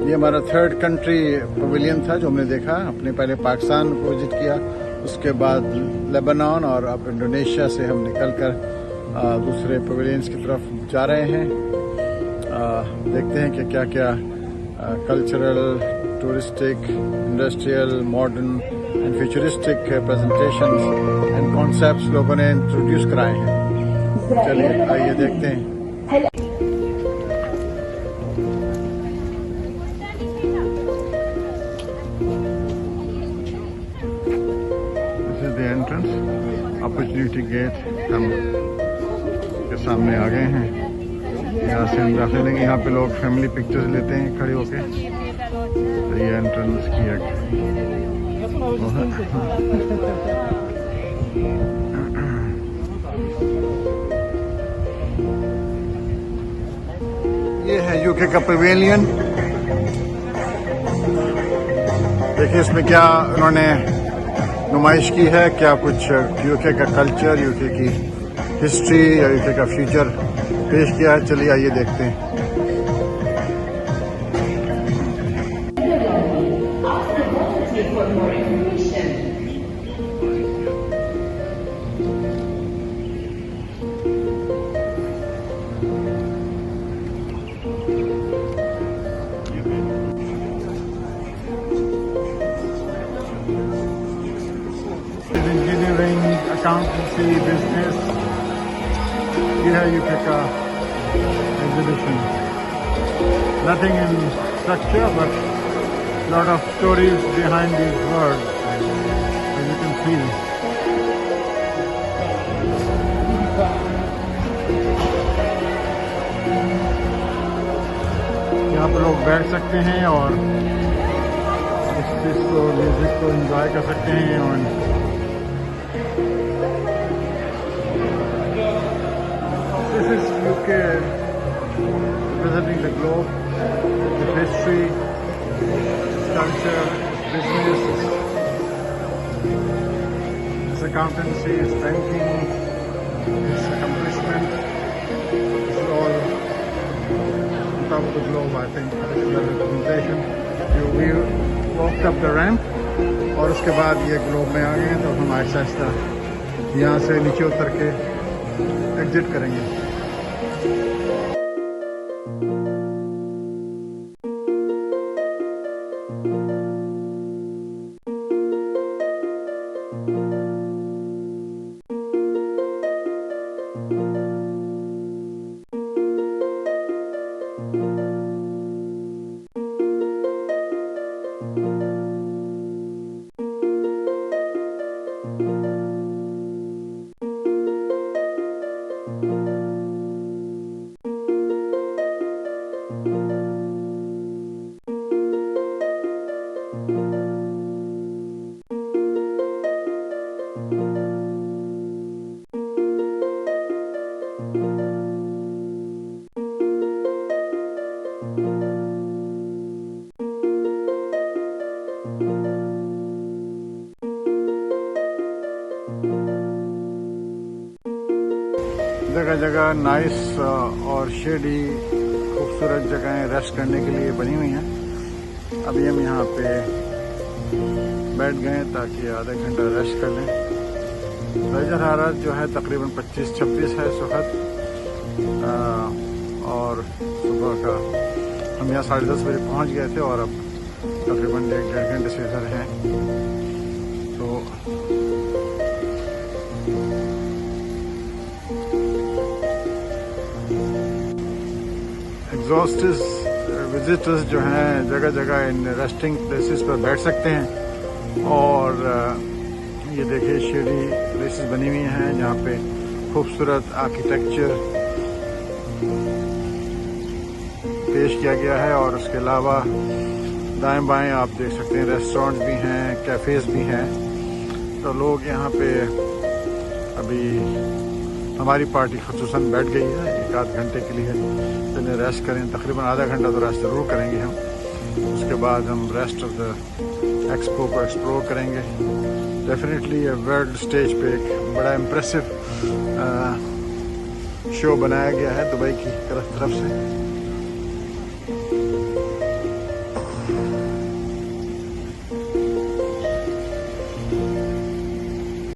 ये हमारा third country pavilion था जो हमने देखा। अपने पहले पाकिस्तान को विजिट किया, उसके बाद लेबनान और अब इंडोनेशिया से हम निकलकर दूसरे पवेलियंस की तरफ जा रहे हैं। देखते हैं कि क्या क्या cultural, touristic, industrial, modern and futuristic presentations and concepts लोगों ने इंट्रोड्यूस कराए हैं। चलिए आइए देखते हैं। अपॉर्चुनिटी गेट हम के सामने आ गए हैं। यहाँ से हम दाखिल लेंगे। यहाँ पे लोग फैमिली पिक्चर्स लेते हैं खड़े होके। तो ये एंट्रेंस की एक ये है यूके का पवेलियन। देखिए इसमें क्या उन्होंने नुमाइश की है, क्या कुछ यूके का कल्चर, यूके की हिस्ट्री या यूके का फ्यूचर पेश किया है। चलिए आइए देखते हैं। इंजीनियरिंग, अकाउंटेंसी, बिजनेस, ये है यूके का exhibition. Nothing in structure but lot of stories behind these words, as you can see. यहाँ पर लोग बैठ सकते हैं और इस चीज को, म्यूजिक को एंजॉय कर सकते हैं। और this is UK representing the globe, its history, its culture, its business, its accountancy, its banking, its accomplishment. This is all on top of the globe, I think. This is the representation. We walked up the ramp और उसके बाद ये globe में आ गए हैं। तो हम आहिस्ता आहिस्ता यहाँ से नीचे उतर के एग्जिट करेंगे। जगह जगह नाइस और शेडी खूबसूरत जगहें रेस्ट करने के लिए बनी हुई हैं। अभी हम यहाँ पे बैठ गए ताकि आधा घंटा रेस्ट कर लें। दर्जा हरारत जो है तकरीबन 25-26 है इस वक्त। और सुबह का हम यहाँ 10:30 बजे पहुँच गए थे और अब तकरीबन 1-1.5 घंटे से इधर हैं। तो एग्जॉस्टिव विजिटर्स जो हैं जगह जगह इन रेस्टिंग प्लेसेस पर बैठ सकते हैं। और ये देखिए शेडी प्लेसेस बनी हुई हैं जहाँ पे खूबसूरत आर्किटेक्चर पेश किया गया है। और उसके अलावा दाएं बाएं आप देख सकते हैं रेस्टोरेंट्स भी हैं, कैफ़ेज़ भी हैं। तो लोग यहाँ पे अभी हमारी पार्टी खुसूसन बैठ गई है 1-8 घंटे के लिए। तो रेस्ट करें, तकरीबन आधा घंटा तो रेस्ट ज़रूर करेंगे हम। उसके बाद हम रेस्ट ऑफ द एक्सपो को एक्सप्लोर करेंगे। डेफिनेटली वर्ल्ड स्टेज पे एक बड़ा इम्प्रेसिव शो बनाया गया है दुबई की तरफ से।